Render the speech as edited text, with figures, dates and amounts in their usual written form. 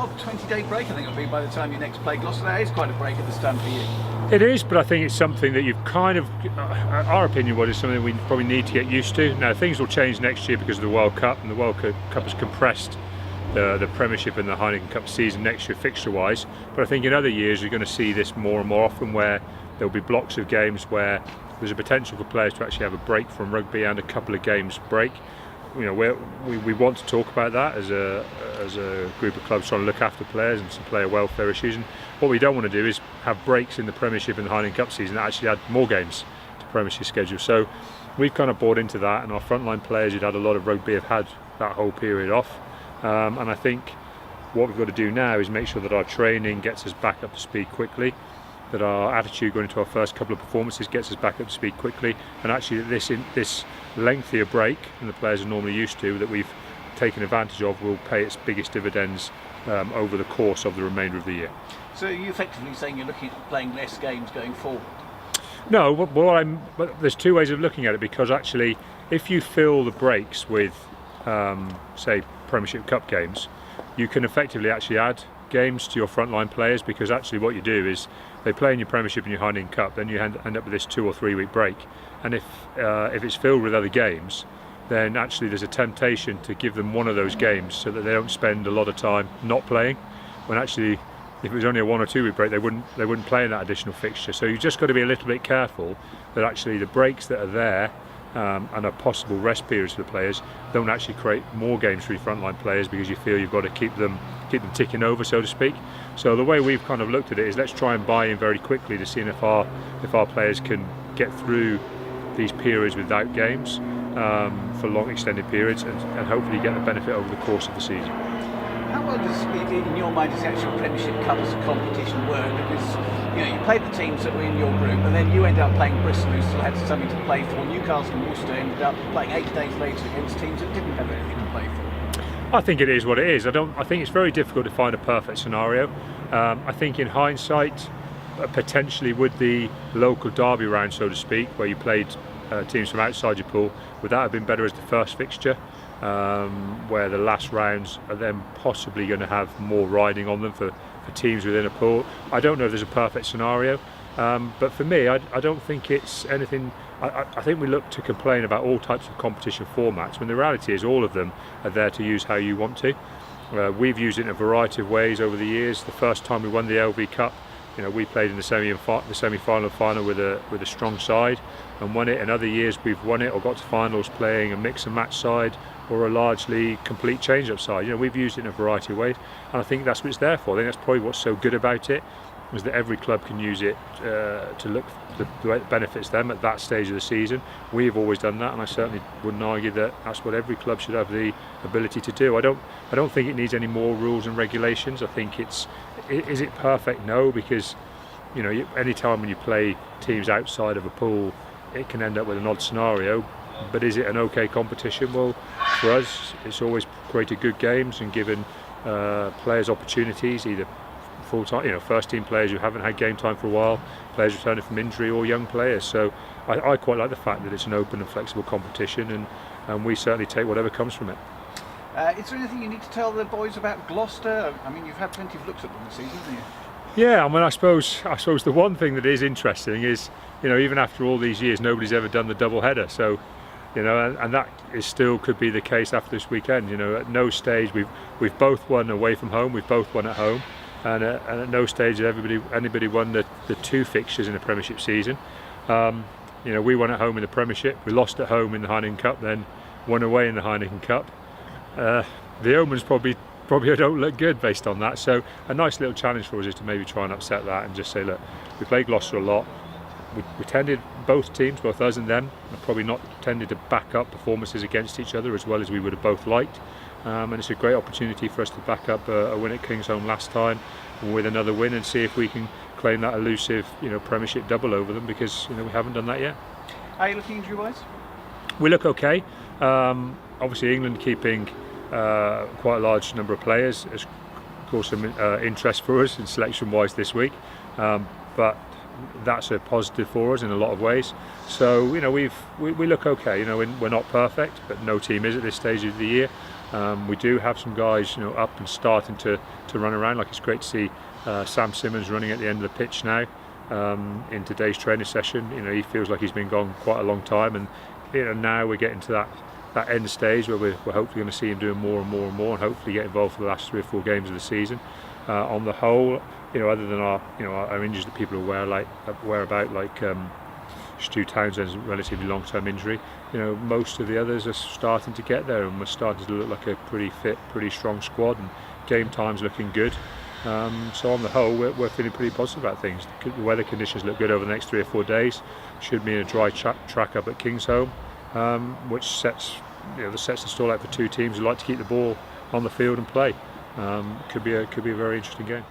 20-day break, I think it'll be by the time you next play Gloucester. That is quite a break at this time for you. It is, but I think it's something that you've kind of, our opinion was, is something we probably need to get used to. Now things will change next year because of the World Cup, and the World Cup has compressed the Premiership and the Heineken Cup season next year fixture-wise. But I think in other years you're going to see this more and more often, where there'll be blocks of games where there's a potential for players to actually have a break from rugby and a couple of games break. You know, we want to talk about that as a group of clubs trying to look after players and some player welfare issues. And what we don't want to do is have breaks in the Premiership and the Heineken Cup season that actually add more games to Premiership schedule. So we've kind of bought into that, and our frontline players who'd had a lot of rugby have had that whole period off. And I think what we've got to do now is make sure that our training gets us back up to speed quickly, that our attitude going into our first couple of performances gets us back up to speed quickly, and actually this lengthier break than the players are normally used to, that we've taken advantage of, will pay its biggest dividends over the course of the remainder of the year. So are you effectively saying you're looking at playing less games going forward? No, but there's two ways of looking at it, because actually if you fill the breaks with say Premiership Cup games, you can effectively actually add games to your frontline players, because actually what you do is they play in your Premiership and your Heineken Cup, then you end up with this 2 or 3 week break, and if it's filled with other games, then actually there's a temptation to give them one of those games so that they don't spend a lot of time not playing, when actually if it was only a 1 or 2 week break they wouldn't play in that additional fixture. So you've just got to be a little bit careful that actually the breaks that are there and are possible rest periods for the players don't actually create more games for your frontline players, because you feel you've got to keep them ticking over, so to speak. So the way we've kind of looked at it is, let's try and buy in very quickly to see if our players can get through these periods without games for long extended periods, and hopefully get the benefit over the course of the season. How well does, in your mind, does the actual Premiership Cup as a competition work? Because you played the teams that were in your group, and then you ended up playing Bristol, who still had something to play for. Newcastle and Gloucester ended up playing 8 days later against teams that didn't have anything to play for. I think it is what it is. I think it's very difficult to find a perfect scenario. I think in hindsight, potentially with the local derby round, so to speak, where you played teams from outside your pool, would that have been better as the first fixture, where the last rounds are then possibly going to have more riding on them for teams within a pool? I don't know if there's a perfect scenario, but for me, I don't think it's anything. I think we look to complain about all types of competition formats, when the reality is all of them are there to use how you want to. We've used it in a variety of ways over the years. The first time we won the LV Cup, we played in the semi-final and final with a strong side and won it. In other years we've won it or got to finals playing a mix and match side or a largely complete change-up side. We've used it in a variety of ways, and I think that's what it's there for. I think that's probably what's so good about it, is that every club can use it to look for the way it benefits them at that stage of the season. We've always done that, and I certainly wouldn't argue that that's what every club should have the ability to do. I don't think it needs any more rules and regulations. I think is it perfect? No, because any time when you play teams outside of a pool, it can end up with an odd scenario. But is it an okay competition? Well, for us, it's always created good games and given players opportunities, either full-time, first team players who haven't had game time for a while, players returning from injury, or young players. So I quite like the fact that it's an open and flexible competition, and we certainly take whatever comes from it. Is there anything you need to tell the boys about Gloucester? I mean, you've had plenty of looks at them this season, haven't you? Yeah, I suppose the one thing that is interesting is, even after all these years, nobody's ever done the double header. So, and that is still could be the case after this weekend. At no stage we've both won away from home, we've both won at home, and at no stage has anybody won the 2 fixtures in a Premiership season. We won at home in the Premiership, we lost at home in the Heineken Cup, then won away in the Heineken Cup. The omens probably don't look good based on that. So a nice little challenge for us is to maybe try and upset that and just say, look, we played Gloucester a lot. We tended, both teams, both us and them, have probably not tended to back up performances against each other as well as we would have both liked. And it's a great opportunity for us to back up a win at Kingsholm last time with another win and see if we can claim that elusive, Premiership double over them, because we haven't done that yet. Are you looking injury-wise? We look okay. Obviously, England keeping quite a large number of players has caused some interest for us in selection-wise this week, but that's a positive for us in a lot of ways. So we look okay. We're not perfect, but no team is at this stage of the year. We do have some guys, up and starting to run around. Like, it's great to see Sam Simmons running at the end of the pitch now in today's training session. He feels like he's been gone quite a long time, and now we're getting to that end stage where we're hopefully going to see him doing more and more and more, and hopefully get involved for the last 3 or 4 games of the season. On the whole, other than our injuries that people are aware about, like Stu Townsend's relatively long-term injury, most of the others are starting to get there, and we're starting to look like a pretty fit, pretty strong squad, and game time's looking good. So on the whole, we're feeling pretty positive about things. The weather conditions look good over the next 3 or 4 days. Should mean a dry track up at Kingsholm, which sets the stall out for 2 teams who like to keep the ball on the field and play. Could be a very interesting game.